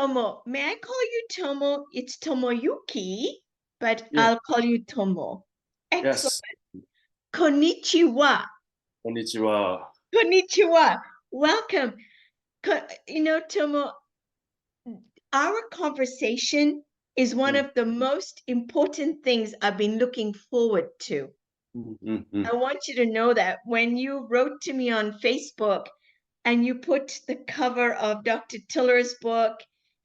Tomo. May I call you Tomo? It's Tomoyuki, but Yeah. I'll call you Tomo. Excellent. Yes. Konnichiwa. Konnichiwa. Konnichiwa. Welcome. Tomo, our conversation is one of the most important things I've been looking forward to. I want you to know that when you wrote to me on Facebook and you put the cover of Dr. Tiller's book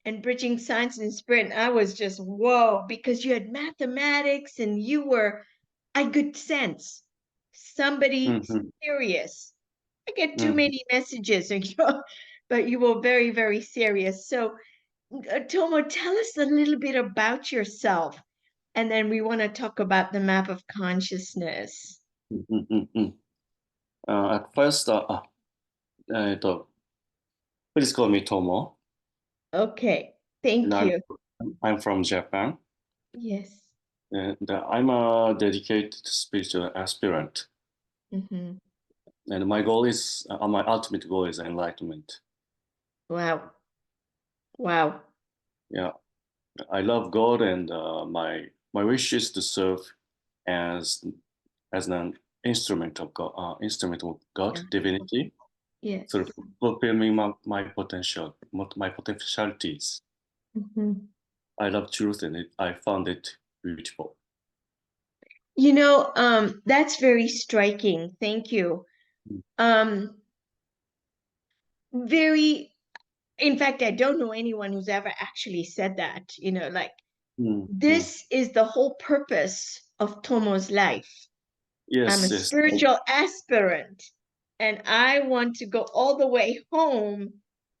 and Bridging Science and Spirit, I was just, whoa, because you had mathematics and I could sense somebody serious. I get too many messages, but you were very, very serious. So, Tomo, tell us a little bit about yourself, and then we want to talk about the map of consciousness. At first, please call me Tomo. Okay, thank you. I'm from Japan. Yes. And I'm a dedicated spiritual aspirant. Mm-hmm. And my ultimate goal is enlightenment. Wow. Wow. Yeah, I love God, and my wish is to serve as an instrument of God, Yeah. divinity, Yes. sort of fulfilling my potentialities. Mm-hmm. I love truth, and I found it beautiful. That's very striking. Thank you. Very, in fact, I don't know anyone who's ever actually said that, this is the whole purpose of Tomo's life. I'm a Yes. spiritual aspirant, and I want to go all the way home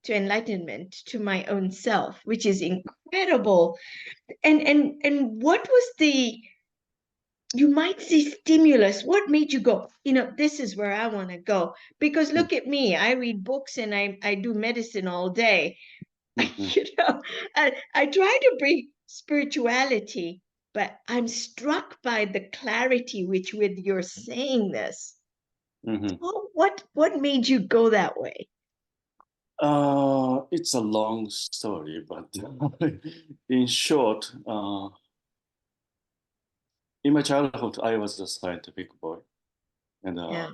to enlightenment, to my own self, which is incredible. And what was you might say, stimulus? What made you go, this is where I want to go? Because look at me, I read books and I do medicine all day. I try to bring spirituality, but I'm struck by the clarity with you're saying this. Well, what made you go that way? It's a long story, but in short, in my childhood, I was a scientific boy, and Yeah.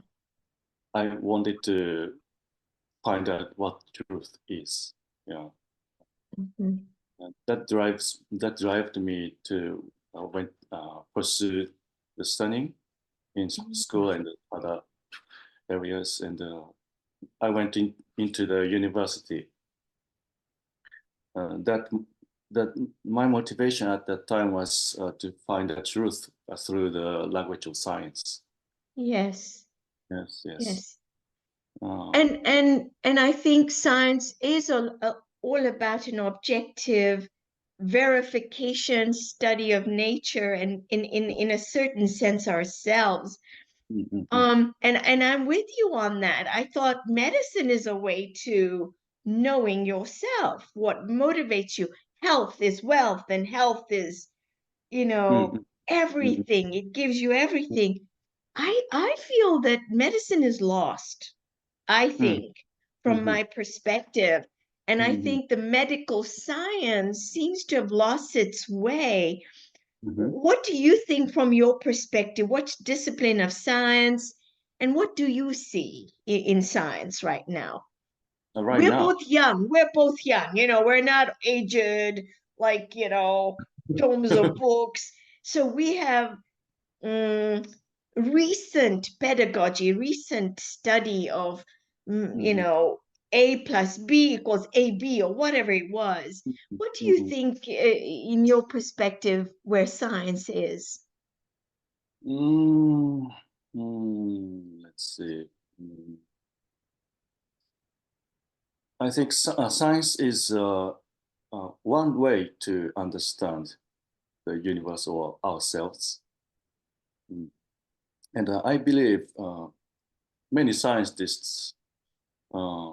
I wanted to find out what truth is. Yeah, Mm-hmm. and that drives me to pursue the studying in school and other areas, and I went into the university. That my motivation at that time was to find the truth through the language of science. Yes. Yes. Yes. Uh, And I think science is all about an objective verification study of nature and in a certain sense ourselves. And I'm with you on that. I thought medicine is a way to knowing yourself, what motivates you. Health is wealth, and health is, everything. It gives you everything. I feel that medicine is lost, I think, from my perspective. And I think the medical science seems to have lost its way. What do you think from your perspective? What's discipline of science? And what do you see in science right now? right We're now, both young. We're not aged, like, tomes of books. So we have recent pedagogy, recent study of, A plus B equals AB or whatever it was. What do you think, in your perspective, where science is? let's see. I think science is one way to understand the universe or ourselves. And I believe many scientists uh,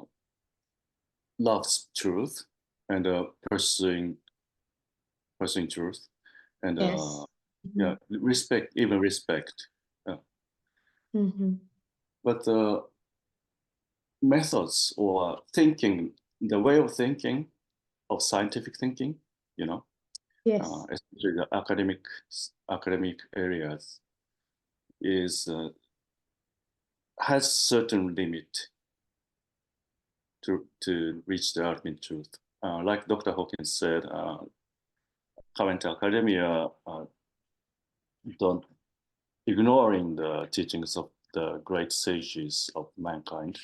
loves truth and pursuing truth, and Yes. yeah, respect. Mm-hmm. But methods or thinking, the way of thinking of scientific thinking, you know, Yes. especially the academic areas, is has certain limit to reach the ultimate truth. Like Dr. Hawkins said, current academia don't ignoring the teachings of the great sages of mankind,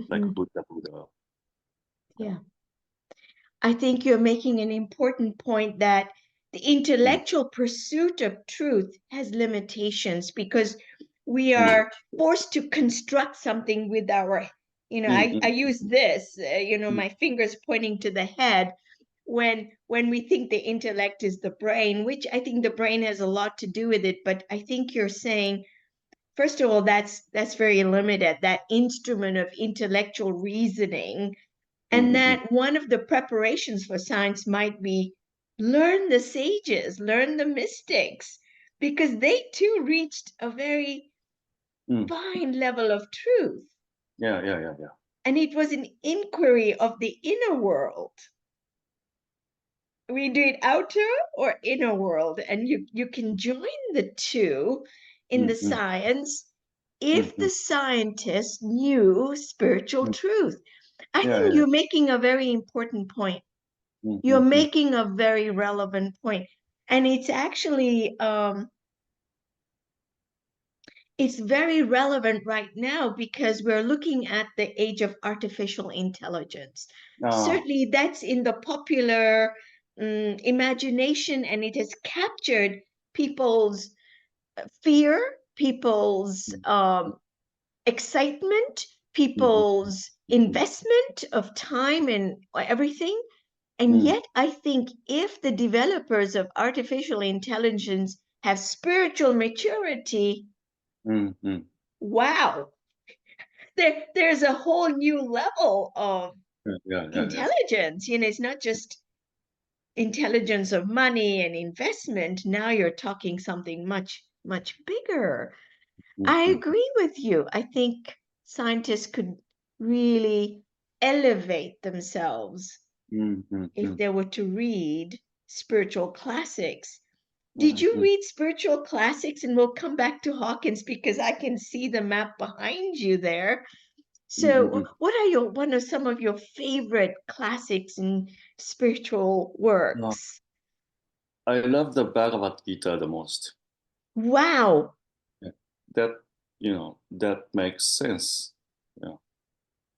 like Mhm. Buddha. Yeah. I think you're making an important point that the intellectual pursuit of truth has limitations because we Mm, are forced to construct something with our, mm, I mm, use this, mm, my fingers pointing to the head when we think the intellect is the brain, which I think the brain has a lot to do with it. But I think you're saying, first of all, that's very limited, that instrument of intellectual reasoning, mm, and mm, mm, that one of the preparations for science might be learn the sages, learn the mystics, because they too reached a very mm. fine level of truth. Yeah, yeah, yeah, yeah. And it was an inquiry of the inner world. We do it outer or inner world, and you can join the two in the Mm, mm, science mm, if the mm, scientists knew spiritual mm. truth. I Yeah, think yeah, yeah. you're making a very important point. Mm, You're mm, mm, making a very relevant point. And it's actually it's very relevant right now because we're looking at the age of artificial intelligence. ah, Certainly that's in the popular imagination, and it has captured people's fear, people's mm, excitement, mm, mm, people's mm, investment of time and everything. And mm, yet, I think if the developers of artificial intelligence have spiritual maturity, mm, mm. wow, there's a whole new level of Yeah, yeah, yeah, yeah. intelligence. It's not just intelligence of money and investment. Now you're talking something much, much bigger. Mm, I mm, agree with you. I think scientists could really elevate themselves mm, mm, if mm. they were to read spiritual classics. Did Mm, you mm, read spiritual classics? And we'll come back to Hawkins because I can see the map behind you there. mm, mm, So, mm. what are one of some of your favorite classics and spiritual Uh, works? I love the Bhagavad Gita the most. Wow. Yeah. That, that makes sense. Yeah,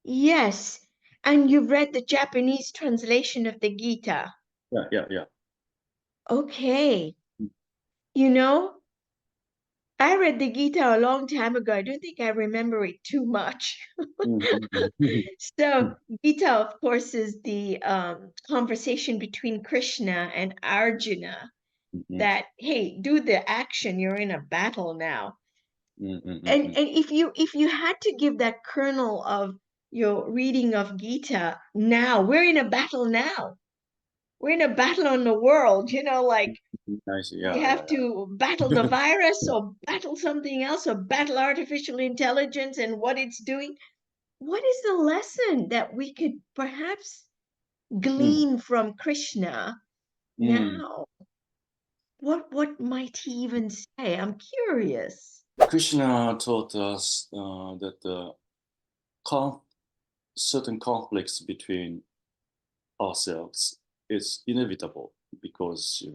Yes. And you've read the Japanese translation of the Gita. yeah, yeah, yeah. Okay. Mm, You know, I read the Gita a long time ago. I don't think I remember it too much. mm, mm, mm, So, mm, Gita, of course, is the conversation between Krishna and Arjuna mm, mm, that, hey, do the action, you're in a battle now. mm, mm, mm, And mm. and if you had to give that kernel of your reading of Gita now, we're in a battle now. We're in a battle on the world, like I see. we Yeah, yeah, have to battle the virus or battle something else or battle artificial intelligence and what it's doing. What is the lesson that we could perhaps yeah. Mm, glean from Krishna mm. now? What might he even say? I'm curious. Krishna taught us that conf- certain conflicts between ourselves is inevitable because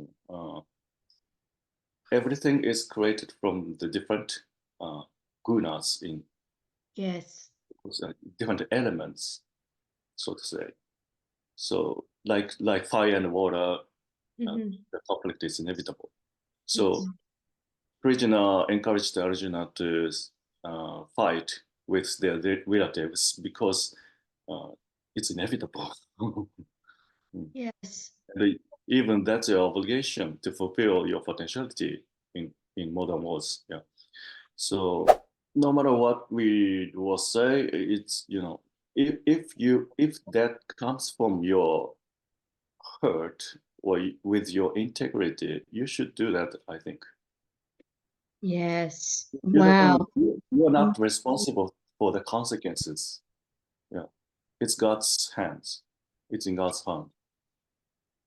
everything is created from the different gunas in Yes. different elements, so to say. So, like fire and water, Hmm. the conflict is inevitable. Yes. So, Krishna encouraged Arjuna to fight with their relatives because uh, it's inevitable. Mm. Yes. Even that's your obligation to fulfill your potentiality in modern words. Yeah. So no matter what we will say, it's if that comes from your hurt or with your integrity, you should do that. I think Yes. you Wow. don't. You're not responsible for the consequences. Yeah, it's God's hands. It's in God's hand.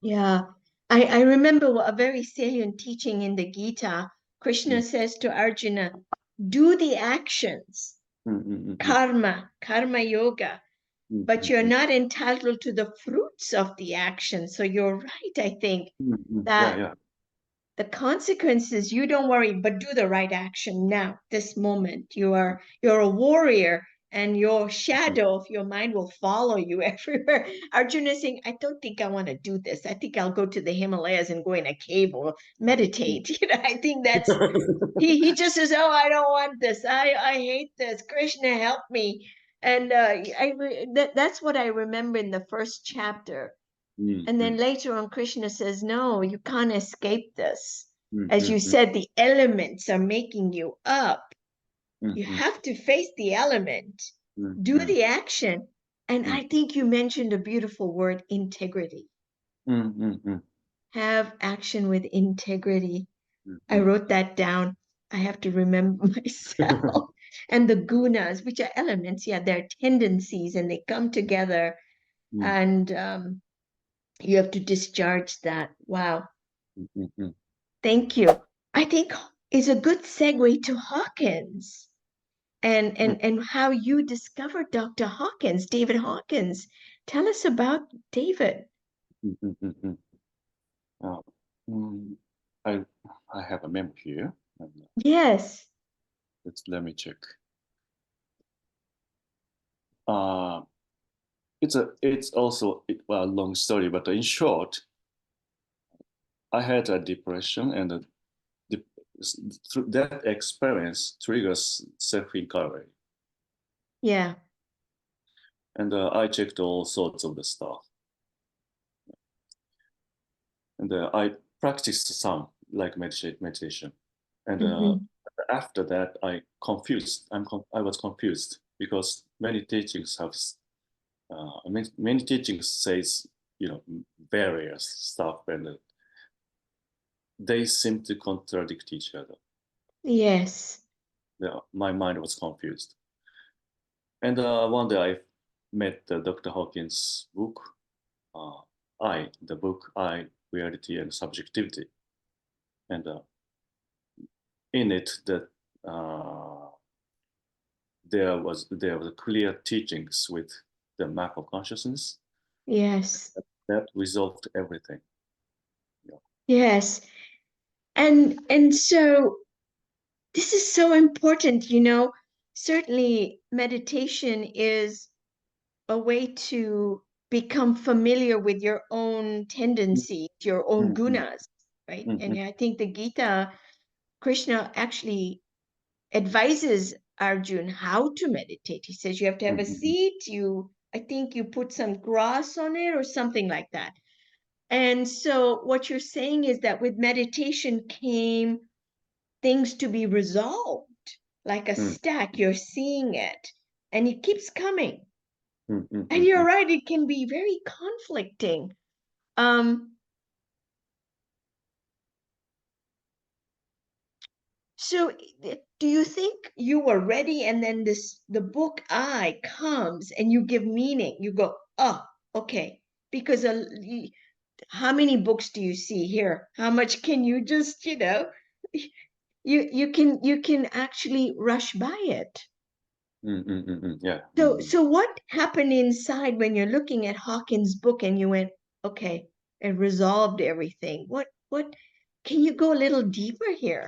Yeah. I remember a very salient teaching in the Gita. Krishna Mm, says to Arjuna, do the actions, mm, mm, mm, karma yoga, mm, but mm, you're mm, not entitled to the fruits of the action. So you're right, I think, yeah, that yeah. the consequences, you don't worry, but do the right action now, this moment. You're a warrior, and your Mm, shadow of your mind will follow you everywhere. Arjuna is saying, I don't think I want to do this. I think I'll go to the Himalayas and go in a cave or mm. meditate. I think that's he just says, oh, I don't want this. I hate this. Krishna, help me. And that's what I remember in the first chapter. Mm, And then mm, later on, Krishna says, no, you can't escape this. mm, As mm, you mm, said, the elements are making you up. mm, You mm, have to face the element, mm, do mm, the action. And mm, I think you mentioned a beautiful word, integrity. mm, mm, mm, Have action with integrity. mm, I mm. wrote that down. I have to remember myself. And the gunas, which are elements, yeah, they're tendencies and they come together. Mm, And you have to discharge that. Wow. mm, mm, mm. Thank you. I think is a good segue to Hawkins Mm, and how you discovered Dr. Hawkins, David Hawkins. Tell us about David. mm, mm, mm, mm. Uh, mm, I I have a memo here. Yes. Let me check. Uh, it's also a long story, but in short, I had a depression, and the, through that experience triggers self-inquiry, Yeah. and I checked all sorts of the stuff, and I practiced some like meditation, and Hmm. after that I confused. I was confused because many teachings have many teachings says various stuff, and they seem to contradict each other. Yes. Yeah, my mind was confused. And one day I met Dr. Hawkins' book, uh, the book I, Reality and Subjectivity. And in it, uh, there was clear teachings with the map of consciousness Yes. that resolved everything. Yeah. Yes. And so this is so important, certainly meditation is a way to become familiar with your own tendencies, your own Mm, gunas, right? mm, And mm, I think the Gita, Krishna actually advises Arjun how to meditate. He says you have to mm, have a mm, mm, seat, I think you put some grass on it or something like that. And so what you're saying is that with meditation came things to be resolved, like a mm, stack, you're seeing it, and it keeps coming. mm, mm, And mm, you're mm. right, it can be very conflicting. Um, so do you think you were ready and then the book I comes and you give meaning? You go, oh, okay. Because how many books do you see here? How much can you just, you can actually rush by it. Mm, mm, mm, mm, yeah. So, Mm, so what happened inside when you're looking at Hawkins' book and you went, okay, it resolved everything? What, can you go a little deeper here?